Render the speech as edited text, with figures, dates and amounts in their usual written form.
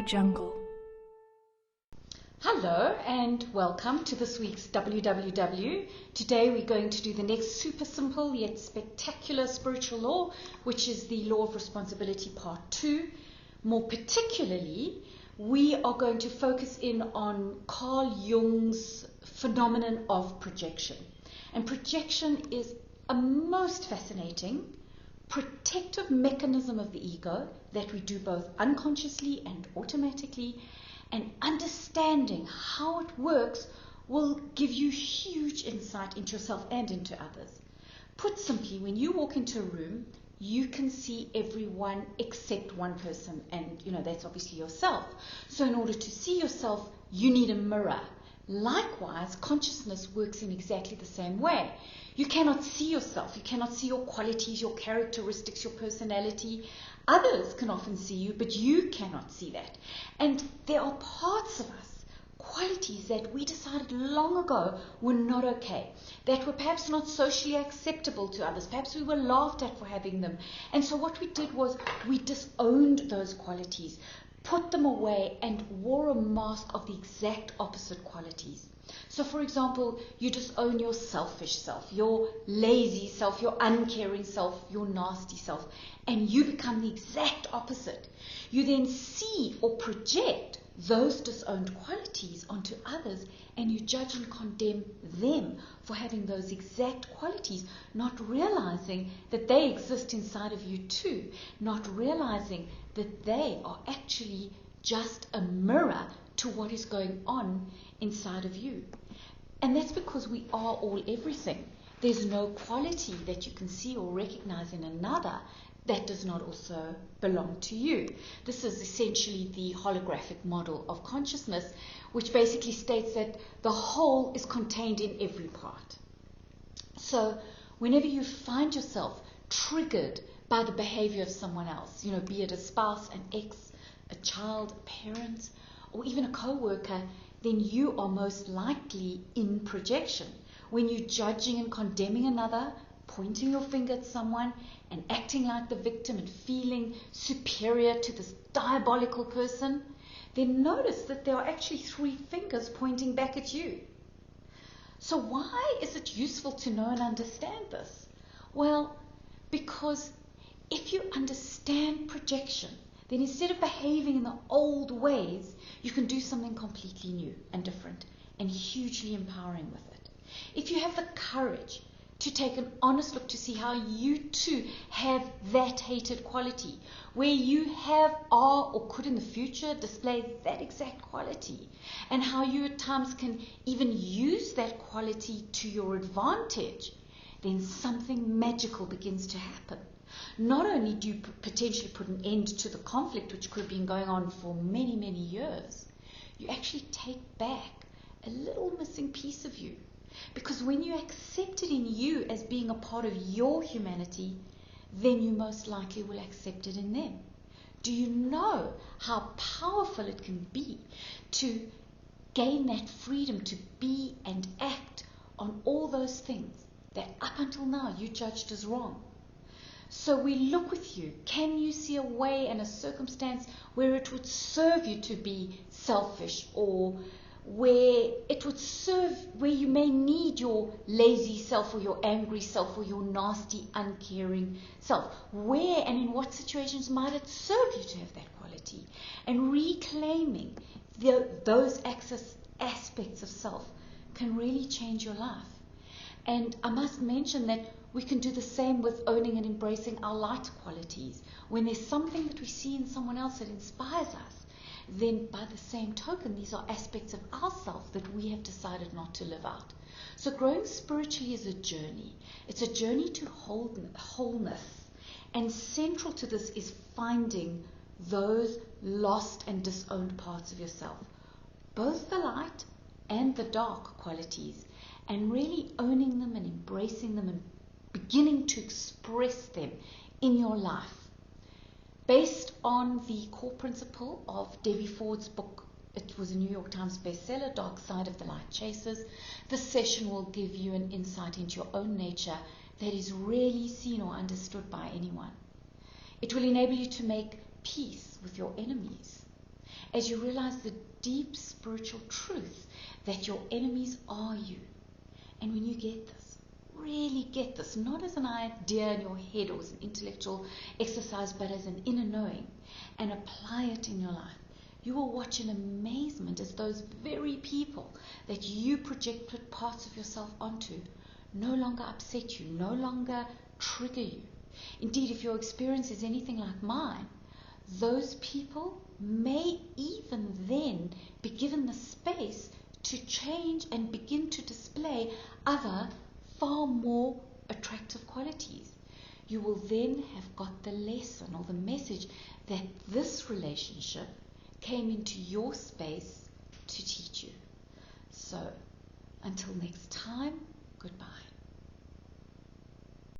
jungle. Hello and welcome to this week's WWW. Today we're going to do the next super simple yet spectacular spiritual law, which is the law of responsibility part 2. More particularly, we are going to focus in on Carl Jung's phenomenon of projection. And projection is a most fascinating protective mechanism of the ego that we do both unconsciously and automatically, and understanding how it works will give you huge insight into yourself and into others. Put simply, when you walk into a room, you can see everyone except one person, and that's obviously yourself. So in order to see yourself, you need a mirror. Likewise, consciousness works in exactly the same way. You cannot see yourself. You cannot see your qualities, your characteristics, your personality. Others can often see you, but you cannot see that. And there are parts of us, qualities that we decided long ago were not okay, that were perhaps not socially acceptable to others. Perhaps we were laughed at for having them. And so what we did was we disowned those qualities, put them away, and wore a mask of the exact opposite qualities. So, for example, you disown your selfish self, your lazy self, your uncaring self, your nasty self, and you become the exact opposite. You then see or project those disowned qualities onto others, and you judge and condemn them for having those exact qualities, not realizing that they exist inside of you too, not realizing that they are actually just a mirror to what is going on inside of you. And that's because we are all everything. There's no quality that you can see or recognize in another that does not also belong to you. This is essentially the holographic model of consciousness, which basically states that the whole is contained in every part. So whenever you find yourself triggered by the behavior of someone else, be it a spouse, an ex, a child, a parent, or even a co-worker, then you are most likely in projection. When you're judging and condemning another, pointing your finger at someone and acting like the victim and feeling superior to this diabolical person, then notice that there are actually 3 fingers pointing back at you. So why is it useful to know and understand this? Well, because if you understand projection, then instead of behaving in the old ways, you can do something completely new and different and hugely empowering with it. If you have the courage to take an honest look to see how you too have that hated quality, where you are or could in the future display that exact quality, and how you at times can even use that quality to your advantage, then something magical begins to happen. Not only do you potentially put an end to the conflict, which could have been going on for many, many years, you actually take back a little missing piece of you. Because when you accept it in you as being a part of your humanity, then you most likely will accept it in them. Do you know how powerful it can be to gain that freedom to be and act on all those things that up until now you judged as wrong? So we look with you. Can you see a way and a circumstance where it would serve you to be selfish, or where it would serve, where you may need your lazy self or your angry self or your nasty, uncaring self? Where and in what situations might it serve you to have that quality? And reclaiming those aspects of self can really change your life. And I must mention that we can do the same with owning and embracing our light qualities. When there's something that we see in someone else that inspires us, then by the same token, these are aspects of ourselves that we have decided not to live out. So growing spiritually is a journey. It's a journey to wholeness. And central to this is finding those lost and disowned parts of yourself, both the light and the dark qualities, and really owning them and embracing them and beginning to express them in your life. Based on the core principle of Debbie Ford's book, it was a New York Times bestseller, Dark Side of the Light Chasers, this session will give you an insight into your own nature that is rarely seen or understood by anyone. It will enable you to make peace with your enemies. as you realize the deep spiritual truth that your enemies are you. And when you get this, really get this, not as an idea in your head or as an intellectual exercise, but as an inner knowing, and apply it in your life, you will watch in amazement as those very people that you projected parts of yourself onto no longer upset you, no longer trigger you. Indeed, if your experience is anything like mine, those people may even then be given the space to change and begin to display other, far more attractive qualities. You will then have got the lesson or the message that this relationship came into your space to teach you. So, until next time, goodbye.